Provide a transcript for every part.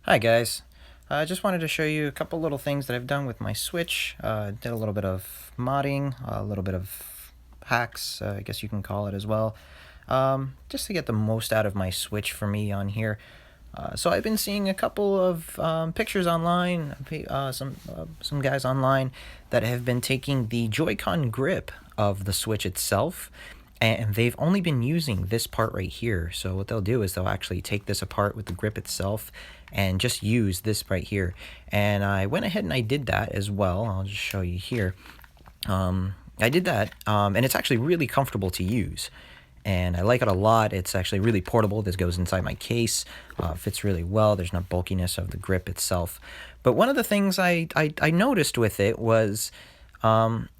Hi guys, I just wanted to show you a couple little things that I've done with my Switch. Did a little bit of modding, a little bit of hacks, I guess you can call it as well, just to get the most out of my Switch for me on here. So I've been seeing a couple of pictures online, some guys online that have been taking the JoyCon Grip of the Switch itself, and they've only been using this part right here. So what they'll do is they'll actually take this apart with the grip itself and just use this right here. And I went ahead and I did that as well. I'll just show you here. I did that, and it's actually really comfortable to use. And I like it a lot. It's actually really portable. This goes inside my case. Fits really well. There's no bulkiness of the grip itself. But one of the things I noticed with it was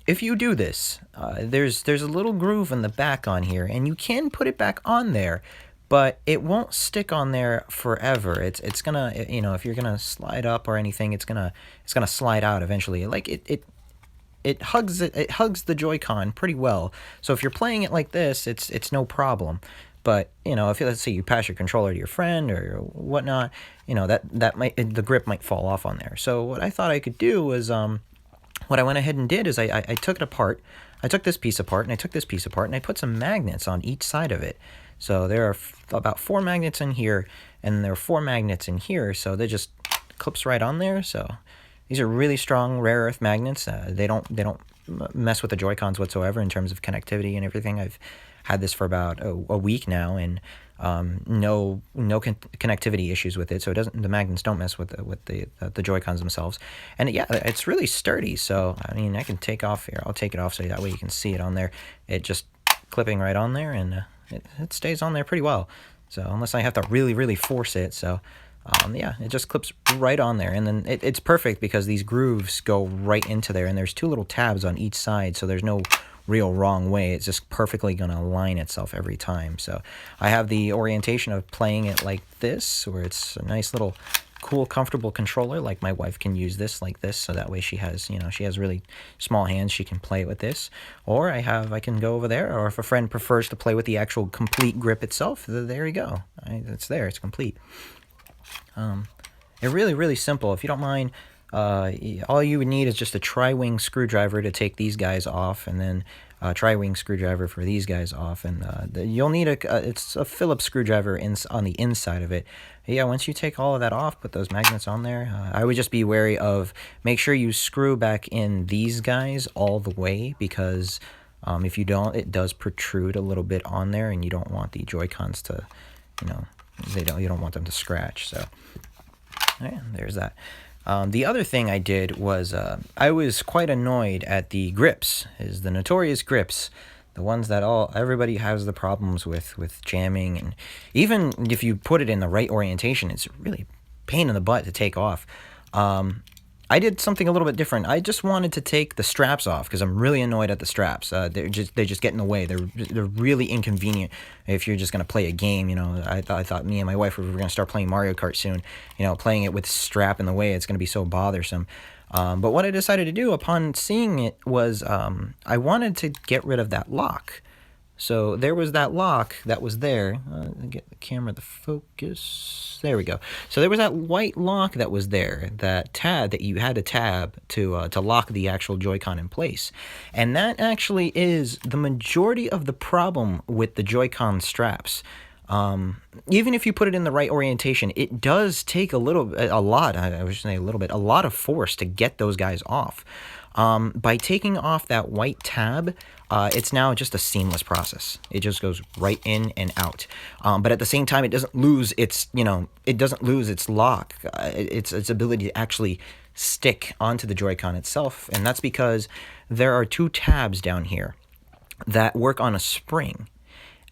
if you do this, there's a little groove in the back on here, and you can put it back on there, but it won't stick on there forever. It's gonna, if you're gonna slide up or anything, it's gonna slide out eventually. Like it hugs the Joy-Con pretty well. So if you're playing it like this, it's no problem. But if let's say you pass your controller to your friend or whatnot, the grip might fall off on there. So what I thought I could do was what I went ahead and did is I took it apart. I took this piece apart and I took this piece apart and I put some magnets on each side of it. So there are about 4 magnets in here, and there are 4 magnets in here. So they just clips right on there. So these are really strong rare earth magnets. They don't mess with the Joy-Cons whatsoever in terms of connectivity and everything. I've had this for about a week now, and no connectivity issues with it. So the magnets don't mess with the Joy-Cons themselves. And yeah, it's really sturdy. So I mean, I can take off here. I'll take it off so that way you can see it on there. It just clipping right on there, and it stays on there pretty well. So unless I have to really force it. So yeah, it just clips right on there, and then it's perfect because these grooves go right into there, and there's 2 little tabs on each side, so there's no real wrong way. It's just perfectly going to align itself every time. So I have the orientation of playing it like this, where it's a nice little cool, comfortable controller. Like my wife can use this like this, so that way she has, she has really small hands. She can play with this, or I can go over there. Or if a friend prefers to play with the actual complete grip itself, there you go. It's there. It's complete. It's really simple. If you don't mind, all you would need is just a tri-wing screwdriver to take these guys off, and then a tri-wing screwdriver for these guys off, and you'll need it's a Phillips screwdriver on the inside of it. Yeah, once you take all of that off, put those magnets on there. I would just be wary of, make sure you screw back in these guys all the way, because if you don't, it does protrude a little bit on there, and you don't want the Joy-Cons to, you don't want them to scratch. So yeah, there's that. The other thing I did was I was quite annoyed at the grips, the notorious grips, the ones that everybody has the problems with jamming, and even if you put it in the right orientation, it's really pain in the butt to take off. I did something a little bit different. I just wanted to take the straps off because I'm really annoyed at the straps. They just get in the way. They're really inconvenient if you're just gonna play a game. I thought me and my wife were gonna start playing Mario Kart soon. Playing it with strap in the way, it's gonna be so bothersome. But what I decided to do upon seeing it was I wanted to get rid of that lock. So there was that lock that was there. Get the camera to focus. There we go. So there was that white lock that was there, that tab that you had to tab to lock the actual Joy-Con in place. And that actually is the majority of the problem with the Joy-Con straps. Even if you put it in the right orientation, it does take a lot of force to get those guys off. By taking off that white tab, it's now just a seamless process. It just goes right in and out. But at the same time, it doesn't lose its lock, its ability to actually stick onto the Joy-Con itself. And that's because there are 2 tabs down here that work on a spring.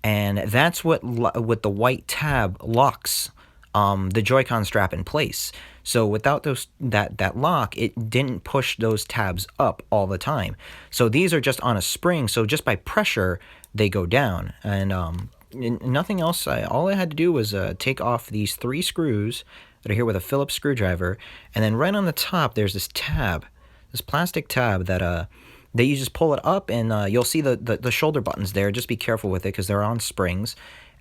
And that's what the white tab locks the Joy-Con strap in place. So without that lock, it didn't push those tabs up all the time. So these are just on a spring. So just by pressure, they go down. And nothing else. All I had to do was take off these 3 screws that are here with a Phillips screwdriver. And then right on the top, there's this tab, this plastic tab that you just pull it up, and you'll see the shoulder buttons there. Just be careful with it because they're on springs.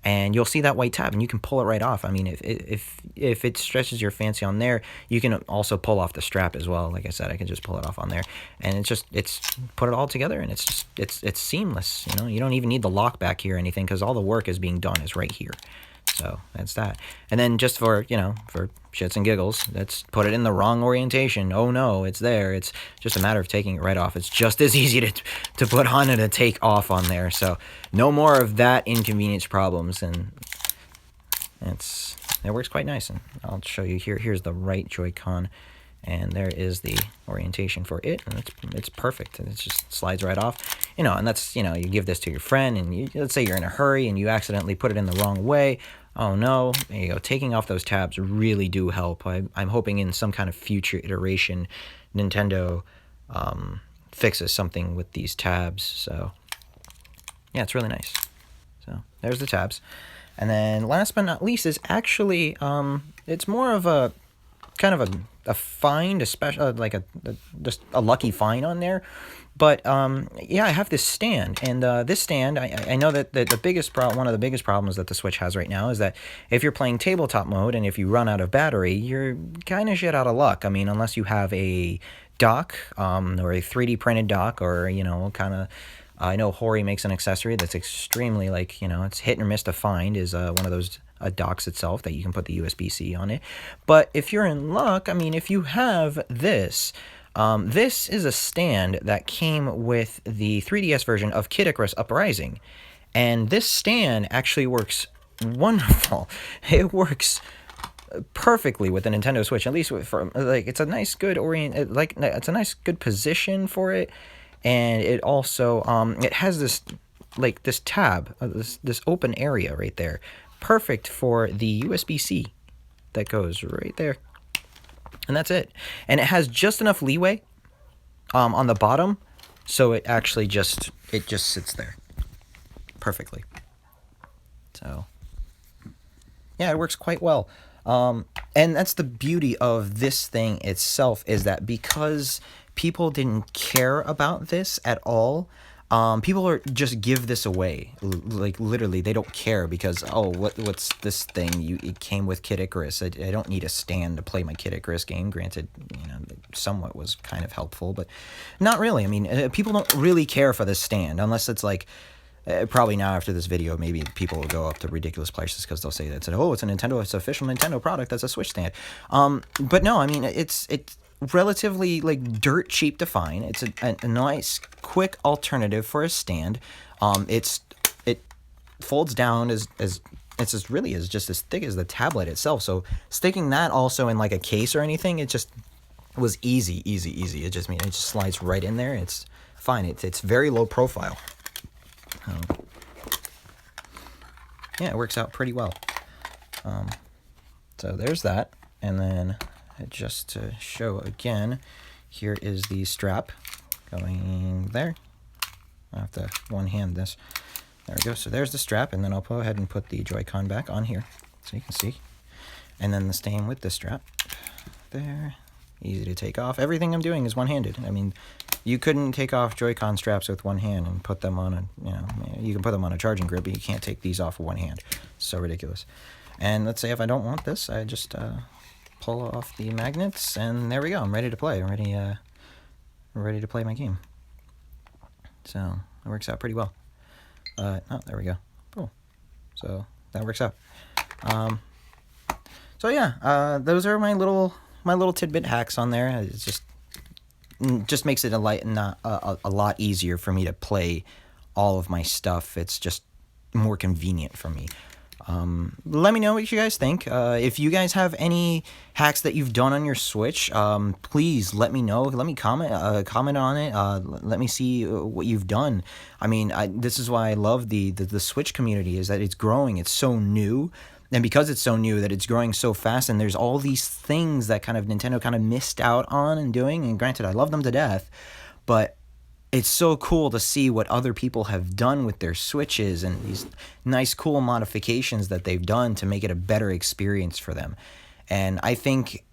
and you'll see that white tab, and you can pull it right off. I mean, if it stretches your fancy on there, you can also pull off the strap as well. Like I said, I can just pull it off on there, and it's put it all together, and it's seamless. You know, you don't even need the lock back here or anything, because all the work is being done is right here. So that's that. And then just for, you know, for shits and giggles, let's put it in the wrong orientation. Oh no, it's there. It's just a matter of taking it right off. It's just as easy to put on and to take off on there. So no more of that inconvenience problems. And it works quite nice. And I'll show you here. Here's the right Joy-Con, and there is the orientation for it, and it's perfect, and it just slides right off. You know, and that's, you know, you give this to your friend, and let's say you're in a hurry and you accidentally put it in the wrong way. Oh no, there you go. Taking off those tabs really do help. I'm hoping in some kind of future iteration, Nintendo fixes something with these tabs. So yeah, it's really nice. So there's the tabs. And then last but not least is actually, it's more of a kind of a find, a special, like just a lucky find on there. But yeah, I have this stand, and this stand, I know that the biggest problem, one of the biggest problems that the Switch has right now is that if you're playing tabletop mode and if you run out of battery, you're kind of shit out of luck. I mean, unless you have a dock or a 3D printed dock, or, you know, kind of. I know Hori makes an accessory that's extremely, like, you know, it's hit or miss to find, is one of those docks itself that you can put the USB-C on it. But if you're in luck, I mean, if you have this, this is a stand that came with the 3DS version of Kid Icarus Uprising. And this stand actually works wonderful. It works perfectly with the Nintendo Switch, at least for, like, it's a nice good it's a nice good position for it. And it also, it has this, like, this tab, this open area right there. Perfect for the USB-C that goes right there. And that's it. And it has just enough leeway on the bottom, so it actually just sits there perfectly. So, yeah, it works quite well. And that's the beauty of this thing itself, is that because people didn't care about this at all, people are just give this away. Like, literally, they don't care, because, oh, what's this thing? It came with Kid Icarus. I don't need a stand to play my Kid Icarus game. Granted, you know, somewhat was kind of helpful, but not really. I mean, people don't really care for this stand, unless it's like, probably now after this video, maybe people will go up to ridiculous prices because they'll say that, oh, it's a Nintendo, it's an official Nintendo product, that's a Switch stand. But no, I mean, it's relatively, like, dirt cheap to find. It's a nice quick alternative for a stand. It folds down as it's really is just as thick as the tablet itself, so sticking that also in like a case or anything, it just was easy. It just slides right in there. It's fine. It's very low profile. Yeah, it works out pretty well. So there's that. And then just to show again, here is the strap going there. I have to one-hand this. There we go. So there's the strap, and then I'll go ahead and put the Joy-Con back on here so you can see. And then the same with the strap. There. Easy to take off. Everything I'm doing is one-handed. I mean, you couldn't take off JoyCon straps with one hand and put them on a, you know, you can put them on a charging grip, but you can't take these off with one hand. So ridiculous. And let's say if I don't want this, I just pull off the magnets, and there we go. I'm ready to play. I'm ready to play my game. So it works out pretty well. Oh, there we go. Cool. So that works out. So yeah, those are my little tidbit hacks on there. It's just makes it a lot easier for me to play all of my stuff. It's just more convenient for me. Let me know what you guys think. If you guys have any hacks that you've done on your Switch, please let me know. Let me comment on it. Let me see what you've done. I mean, this is why I love the Switch community, is that it's growing. It's so new. And because it's so new, that it's growing so fast, and there's all these things that kind of Nintendo kind of missed out on and doing. And granted, I love them to death, but it's so cool to see what other people have done with their Switches and these nice, cool modifications that they've done to make it a better experience for them. And I think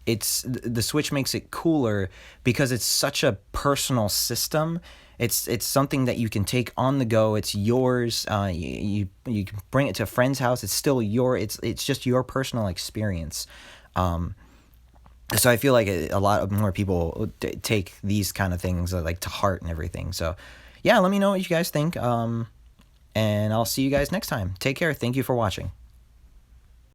the Switch makes it cooler because it's such a personal system. it's something that you can take on the go. It's yours. You can bring it to a friend's house. It's still it's just your personal experience. So I feel like a lot more people take these kind of things like to heart and everything. So yeah, let me know what you guys think. And I'll see you guys next time. Take care. Thank you for watching.